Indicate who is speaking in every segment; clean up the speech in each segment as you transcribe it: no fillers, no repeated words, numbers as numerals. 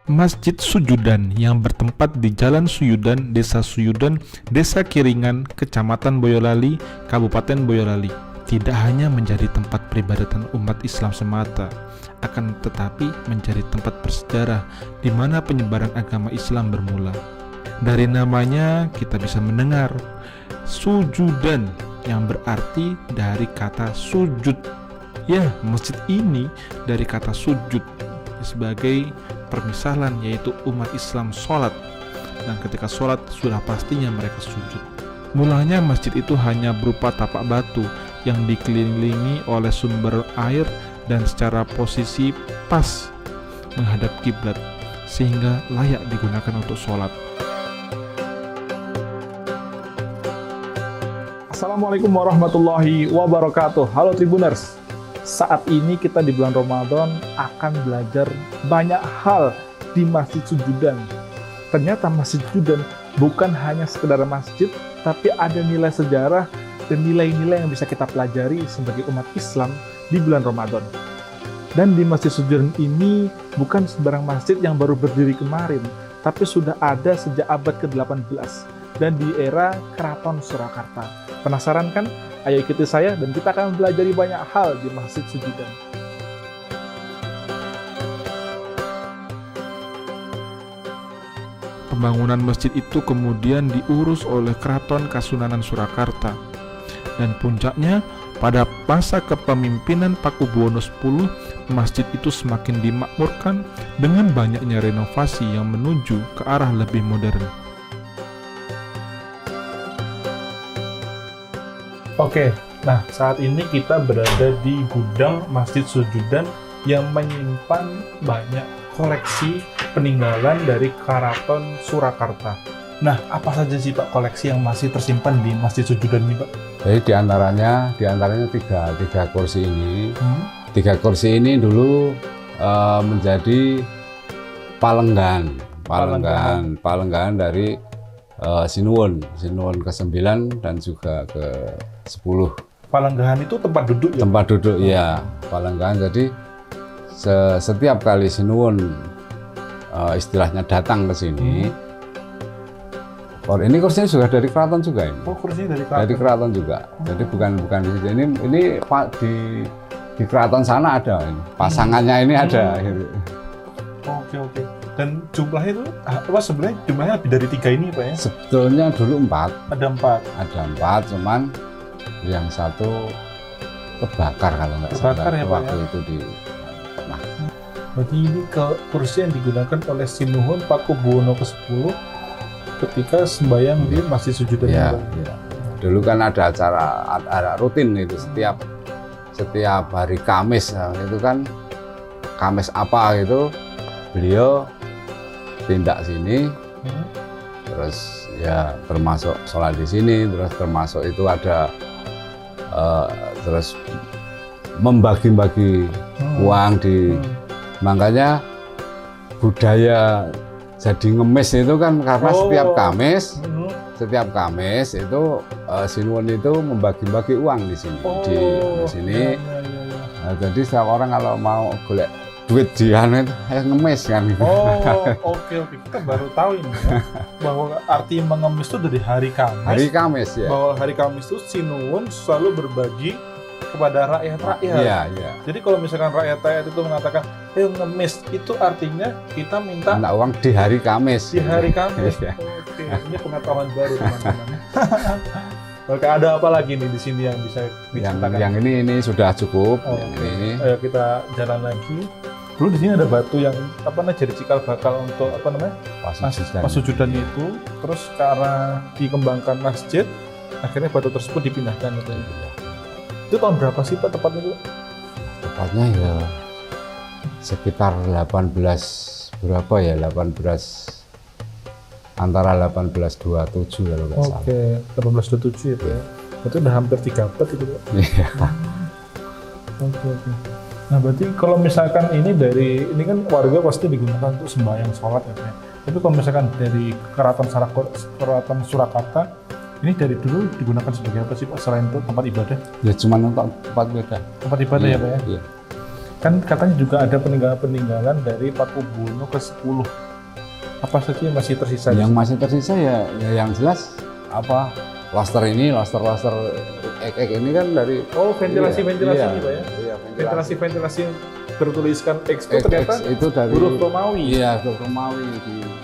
Speaker 1: Masjid Sujudan yang bertempat di Jalan Suyudan, Desa Suyudan, Desa Kiringan, Kecamatan Boyolali, Kabupaten Boyolali, tidak hanya menjadi tempat peribadatan umat Islam semata, akan tetapi menjadi tempat bersejarah di mana penyebaran agama Islam bermula. Dari namanya kita bisa mendengar Sujudan yang berarti dari kata sujud. Ya, masjid ini dari kata sujud sebagai permisalan, yaitu umat Islam sholat, dan ketika sholat sudah pastinya mereka sujud. Mulanya masjid itu hanya berupa tapak batu yang dikelilingi oleh sumber air dan secara posisi pas menghadap kiblat sehingga layak digunakan untuk sholat.
Speaker 2: Assalamualaikum warahmatullahi wabarakatuh. Halo Tribuners, saat ini kita di bulan Ramadan akan belajar banyak hal di Masjid Sujudan. Ternyata Masjid Sujudan bukan hanya sekedar masjid, tapi ada nilai sejarah dan nilai-nilai yang bisa kita pelajari sebagai umat Islam di bulan Ramadan. Dan di Masjid Sujudan ini bukan sembarang masjid yang baru berdiri kemarin, tapi sudah ada sejak abad ke-18 dan di era Keraton Surakarta. Penasaran kan? Ayo ikuti saya dan kita akan belajar banyak hal di Masjid Sujudan.
Speaker 1: Pembangunan masjid itu kemudian diurus oleh Keraton Kasunanan Surakarta, dan puncaknya pada masa kepemimpinan Pakubuwono X, masjid itu semakin dimakmurkan dengan banyaknya renovasi yang menuju ke arah lebih modern.
Speaker 2: Oke, nah saat ini kita berada di gudang Masjid Sujudan yang menyimpan banyak koleksi peninggalan dari Keraton Surakarta. Nah, apa saja sih Pak koleksi yang masih tersimpan di Masjid Sujudan ini Pak?
Speaker 3: Jadi diantaranya tiga kursi ini. Tiga kursi ini dulu menjadi palenggan dari Sinuwun ke-9 dan juga ke-10.
Speaker 2: Palenggahan itu tempat duduk ya?
Speaker 3: Tempat duduk, ya, palenggahan. Jadi setiap kali Sinuwun istilahnya datang ke sini, ini kursinya juga dari keraton juga ini.
Speaker 2: Oh, kursinya dari keraton?
Speaker 3: Dari keraton juga. Jadi bukan di sini. Ini di keraton sana ada ini. Pasangannya ini ada. Gitu.
Speaker 2: Oke. Dan jumlahnya itu apa sebenarnya jumlahnya lebih dari 3 ini Pak ya?
Speaker 3: Sebetulnya dulu 4.
Speaker 2: Ada 4.
Speaker 3: Ada 4, cuman yang satu kebakar kalau nggak salah.
Speaker 2: Ya,
Speaker 3: waktu
Speaker 2: ya?
Speaker 3: itu di. Nah.
Speaker 2: Berarti ini kursi yang digugakan oleh Sinuhun Pakubuwono ke-10 ketika sembahyang di Masjid Sujudan.
Speaker 3: Ya. Dulu kan ada acara rutin itu setiap hari Kamis, itu kan Kamis apa gitu beliau tindak sini, terus ya termasuk sholat di sini, terus termasuk itu ada terus membagi-bagi uang di makanya budaya jadi ngemis itu kan karena setiap Kamis itu Sinuwun itu membagi-bagi uang di sini di sini. Nah, jadi setiap orang kalau mau golek duit di itu ngemis kan gitu.
Speaker 2: Oke. Kita baru tahu ini ya, bahwa arti mengemis itu dari hari Kamis.
Speaker 3: Hari Kamis ya.
Speaker 2: Bahwa hari Kamis itu Sinuwun selalu berbagi kepada rakyat-rakyat.
Speaker 3: Iya.
Speaker 2: Jadi kalau misalkan rakyat-rakyat itu mengatakan, "Ayo ngemis," itu artinya kita minta
Speaker 3: uang di hari Kamis.
Speaker 2: Di hari Kamis.
Speaker 3: Iya.
Speaker 2: Oke, ini pengetahuan baru teman-teman. Oke, ada apa lagi nih di sini yang bisa diceritakan?
Speaker 3: Yang ini sudah cukup. Yang ini.
Speaker 2: Ayo kita jalan lagi. Dulu di sini ada batu yang jadi cikal bakal untuk pasujudannya itu. Terus karena dikembangkan masjid, akhirnya batu tersebut dipindahkan itu. Itu tahun berapa sih Pak tepatnya itu?
Speaker 3: Tepatnya ya sekitar 1827 kalau nggak salah.
Speaker 2: Oke, 1827 itu ya. Berarti udah hampir 3 abad itu Pak.
Speaker 3: Iya.
Speaker 2: Oke. Nah berarti kalau misalkan ini kan warga pasti digunakan untuk sembahyang sholat ya Pak. Tapi kalau misalkan dari Keraton Surakarta, ini dari dulu digunakan sebagai apa sih Pak selain untuk tempat ibadah?
Speaker 3: Ya cuma untuk tempat ibadah.
Speaker 2: Tempat ibadah ya Pak ya?
Speaker 3: Iya.
Speaker 2: Kan katanya juga ada peninggalan-peninggalan dari Pakubuwono ke-10. Apa saja yang masih tersisa?
Speaker 3: Yang masih tersisa ya yang jelas apa laster ini, laster ek ini kan dari
Speaker 2: ventilasi
Speaker 3: iya,
Speaker 2: ini Pak ya?
Speaker 3: Iya,
Speaker 2: Ventilasi yang bertuliskan X itu
Speaker 3: X
Speaker 2: ternyata
Speaker 3: itu dari
Speaker 2: huruf Romawi.
Speaker 3: Iya, huruf Romawi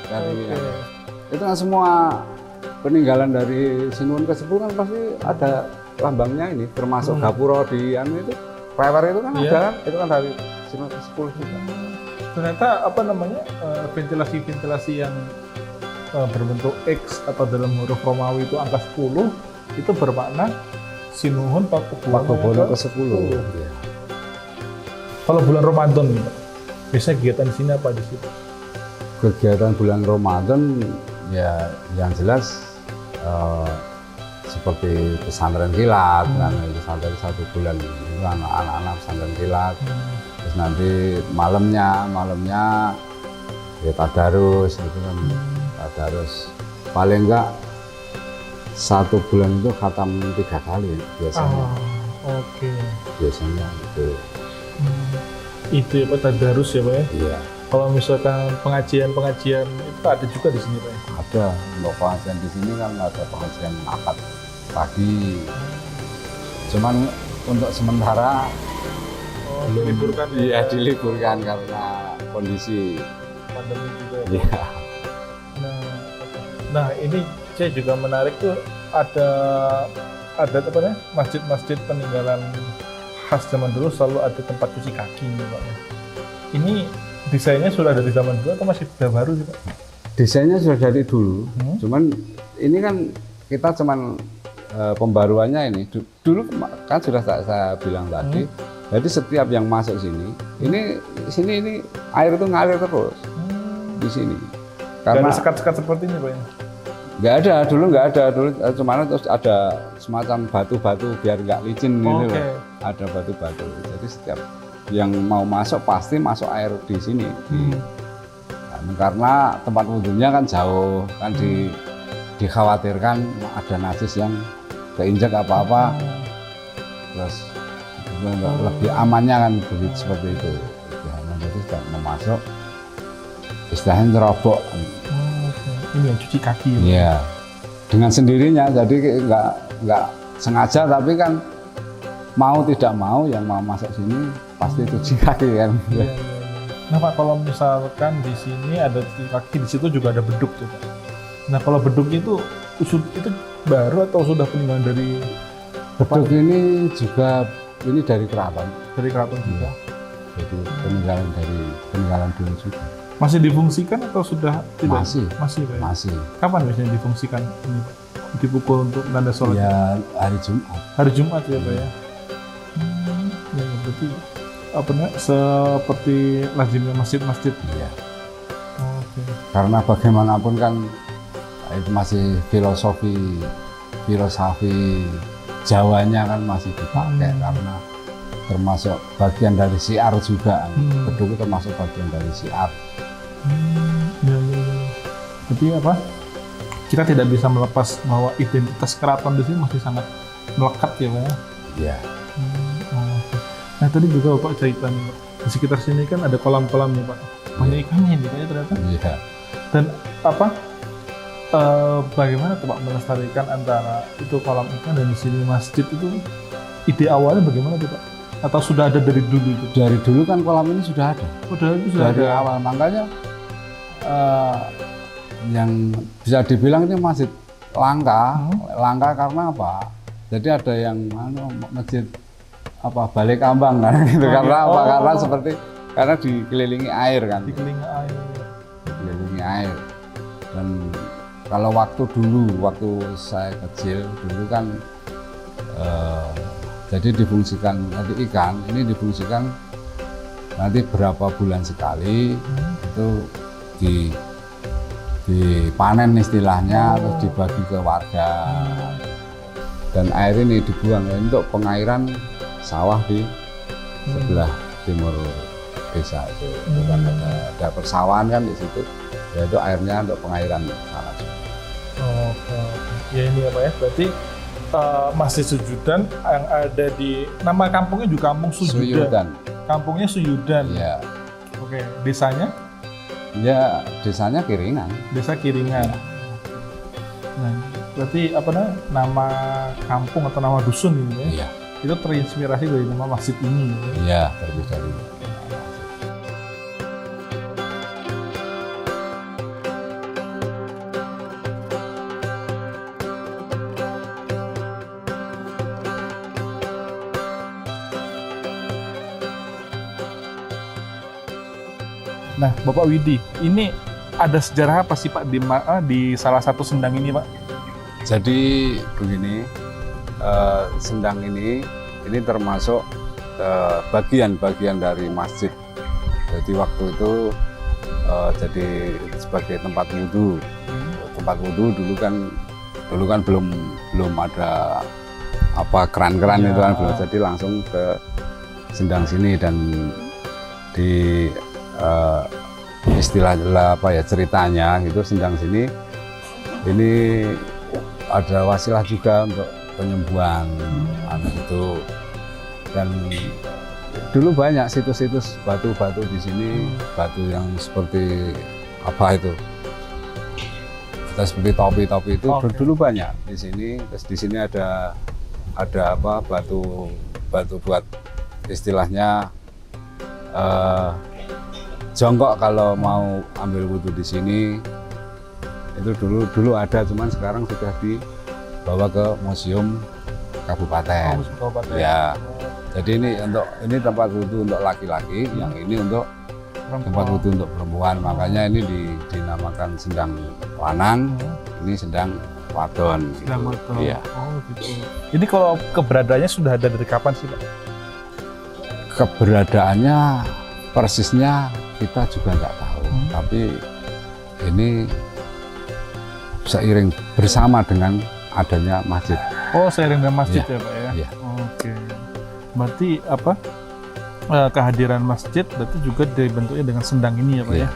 Speaker 3: dari
Speaker 2: Oke.
Speaker 3: itu kan semua peninggalan dari Sinuhun ke-10 kan pasti ada lambangnya ini, termasuk gapura di anu itu, klewer itu kan
Speaker 2: Iya.
Speaker 3: ada kan, itu kan dari Sinuhun ke-10 juga.
Speaker 2: Ternyata apa namanya ventilasi yang berbentuk X atau dalam huruf Romawi itu angka 10 itu bermakna Sinuhun
Speaker 3: Pakubuwono ke-10. Iya.
Speaker 2: Kalau bulan Ramadan nih Pak, biasanya kegiatan di sini apa di situ?
Speaker 3: Kegiatan bulan Ramadan ya yang jelas seperti pesantren kilat kan, pesantren 1 bulan itu anak-anak pesantren kilat. Terus nanti malamnya ya tadarus gitu kan, tadarus paling enggak 1 bulan itu khatam 3 kali biasanya.
Speaker 2: Oke.
Speaker 3: Biasanya itu.
Speaker 2: Itu ya Pak, tadarus ya Pak ya.
Speaker 3: Iya,
Speaker 2: Kalau misalkan pengajian itu ada juga di sini Pak ya.
Speaker 3: ada untuk pengajian di sini kan ada pengajian akad pagi. Cuman untuk sementara
Speaker 2: Diliburkan ya.
Speaker 3: Iya, diliburkan karena kondisi.
Speaker 2: Pandemi juga ya.
Speaker 3: Iya.
Speaker 2: Nah ini saya juga menarik tuh ada apa namanya masjid-masjid peninggalan khas zaman dulu selalu ada tempat cuci kaki nih Pak. Ini desainnya sudah ada di zaman dulu atau masih sudah baru sih Pak?
Speaker 3: Desainnya sudah dari dulu, cuman ini kan kita cuman pembaruannya ini. Dulu kan sudah saya bilang tadi, jadi setiap yang masuk sini ini air itu ngalir terus di sini.
Speaker 2: Karena ada sekat-sekat seperti ini Pak ya?
Speaker 3: Dulu nggak ada, cuman terus ada semacam batu-batu biar nggak licin gitu loh. Ada batu-batu. Jadi setiap yang mau masuk pasti masuk air di sini. Karena tempat wudhunya kan jauh, kan dikhawatirkan ada najis yang keinjak apa-apa, terus lebih amannya kan begitu seperti itu. Jadi tidak mau masuk, istilahnya nyerobok.
Speaker 2: Ini yang cuci kaki ya?
Speaker 3: Iya, dengan sendirinya, jadi nggak sengaja, tapi kan mau tidak mau yang mau masuk sini pasti cuci kaki kan.
Speaker 2: Iya. Nah Pak, kalau misalkan di sini ada cuci kaki, di situ juga ada beduk tuh Pak. Nah kalau beduk itu baru atau sudah peninggalan dari
Speaker 3: beduk ini juga dari keraton.
Speaker 2: Dari keraton juga?
Speaker 3: Jadi peninggalan dulu juga.
Speaker 2: Masih difungsikan atau sudah tidak? Masih Pak ya?
Speaker 3: Masih.
Speaker 2: Kapan biasanya difungsikan ini Pak? Dipukul untuk tanda sholat?
Speaker 3: Ya hari Jumat.
Speaker 2: Hari Jumat ya Pak ya? Ya berarti seperti lazimnya masjid-masjid.
Speaker 3: Iya.
Speaker 2: Oke.
Speaker 3: Karena bagaimanapun kan itu masih filosofi Jawanya kan masih dipakai karena termasuk bagian dari syiar juga. Beduk itu termasuk bagian dari syiar.
Speaker 2: Ya. Tapi kita tidak bisa melepas bahwa identitas keraton di sini masih sangat melekat ya Pak ya?
Speaker 3: Iya.
Speaker 2: Nah tadi juga Bapak cerita nih Pak, di sekitar sini kan ada kolam-kolam nih Pak, banyak ikannya nih kayaknya ternyata.
Speaker 3: Iya.
Speaker 2: Dan bagaimana tuh Pak melestarikan antara itu kolam ikan dan di sini masjid itu, ide awalnya bagaimana tuh Pak? Atau sudah ada dari dulu itu?
Speaker 3: Dari dulu kan kolam ini sudah ada.
Speaker 2: Sudah
Speaker 3: Dari
Speaker 2: ada.
Speaker 3: awal, makanya yang bisa dibilang ini masjid langka karena apa? Jadi ada yang masjid balik ambang kan gitu. Karena apa? Karena dikelilingi air kan. Dikelilingi air. Dan kalau waktu saya kecil dulu kan jadi difungsikan nanti ikan ini difungsikan nanti berapa bulan sekali itu dipanen istilahnya, terus dibagi ke warga, dan air ini dibuang untuk pengairan sawah di sebelah timur desa itu. Kan ada persawahan kan di situ, yaitu airnya untuk pengairan sana.
Speaker 2: Oke. Ya ini apa ya? Berarti Masjid Sujudan yang ada di nama kampungnya juga Kampung Sujudan. Kampungnya Suyudan.
Speaker 3: Ya,
Speaker 2: Oke, desanya?
Speaker 3: ya desanya Kiringan.
Speaker 2: Desa Kiringan. Nah, berarti apa namanya? Nama kampung atau nama dusun ini ya?
Speaker 3: Iya,
Speaker 2: Itu terinspirasi dari nama masjid ini. Ya?
Speaker 3: iya terlebih dari.
Speaker 2: Nah, Bapak Widi, ini ada sejarah apa sih Pak di salah satu sendang ini Pak?
Speaker 3: Jadi begini, sendang ini termasuk bagian-bagian dari masjid. Jadi waktu itu jadi sebagai tempat wudhu. Tempat wudhu dulu kan belum ada apa keran-keran
Speaker 2: Ya.
Speaker 3: itu kan belum, jadi langsung ke sendang sini dan di istilah apa ya ceritanya gitu, sendang sini ini ada wasilah juga untuk penyembuhan anak itu. Dan dulu banyak situs-situs batu-batu di sini, batu yang seperti apa itu, atau seperti topi-topi itu.
Speaker 2: Oke.
Speaker 3: Dulu banyak di sini. Terus di sini ada apa batu buat istilahnya jongkok kalau mau ambil wudhu di sini. Itu dulu ada, cuman sekarang sudah dibawa ke museum kabupaten.
Speaker 2: Museum Kabupaten.
Speaker 3: Ya. Jadi ini tempat wudhu untuk laki-laki, yang ini untuk tempat wudhu untuk perempuan. Makanya ini dinamakan sendang lanang, ini sendang wadon.
Speaker 2: Sendang
Speaker 3: gitu.
Speaker 2: wadon.
Speaker 3: Iya.
Speaker 2: Oh gitu. Ini kalau keberadaannya sudah ada dari kapan sih Pak?
Speaker 3: Keberadaannya persisnya kita juga nggak tahu, tapi ini seiring bersama dengan adanya masjid.
Speaker 2: Oh, seiring dengan masjid
Speaker 3: Iya.
Speaker 2: ya Pak ya?
Speaker 3: Iya.
Speaker 2: Oke. Berarti apa? Kehadiran masjid berarti juga dibentuknya dengan sendang ini ya Pak
Speaker 3: Iya.
Speaker 2: ya?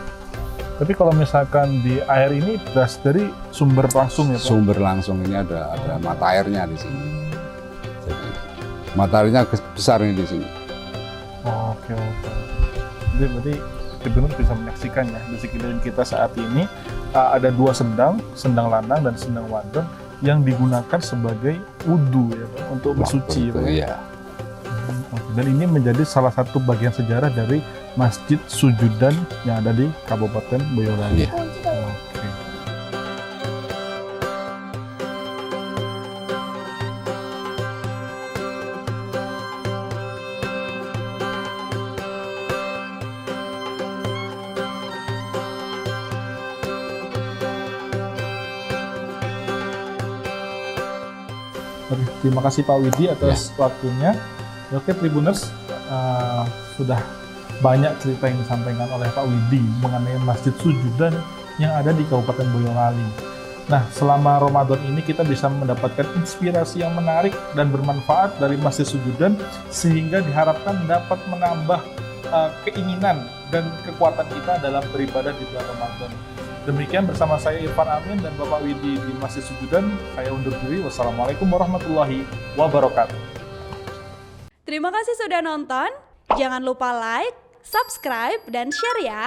Speaker 2: Tapi kalau misalkan di air ini berasal dari sumber langsung ya Pak?
Speaker 3: Sumber langsung ini ada mata airnya di sini. Jadi mata airnya besar ini di sini.
Speaker 2: Oke. Jadi berarti benar bisa menyaksikan ya di sekeliling kita saat ini ada dua sendang lanang dan sendang wadon yang digunakan sebagai wudhu ya Pak, untuk bersuci ya Pak.
Speaker 3: Waktu itu,
Speaker 2: Ya?
Speaker 3: iya.
Speaker 2: Oke. Dan ini menjadi salah satu bagian sejarah dari Masjid Suyudan yang ada di Kabupaten Boyolali.
Speaker 3: Iya.
Speaker 2: Oke. Oke, terima kasih Pak Widi atas waktunya. Oke Tribuners, sudah banyak cerita yang disampaikan oleh Pak Widi mengenai Masjid Suyudan yang ada di Kabupaten Boyolali. Nah, selama Ramadan ini kita bisa mendapatkan inspirasi yang menarik dan bermanfaat dari Masjid Suyudan sehingga diharapkan dapat menambah keinginan dan kekuatan kita dalam beribadah di bulan Ramadan. Demikian bersama saya Irfan Amin dan Bapak Widi di Masjid Suyudan. Saya undur diri. Wassalamualaikum warahmatullahi wabarakatuh.
Speaker 4: Terima kasih sudah nonton. Jangan lupa like, subscribe, dan share ya.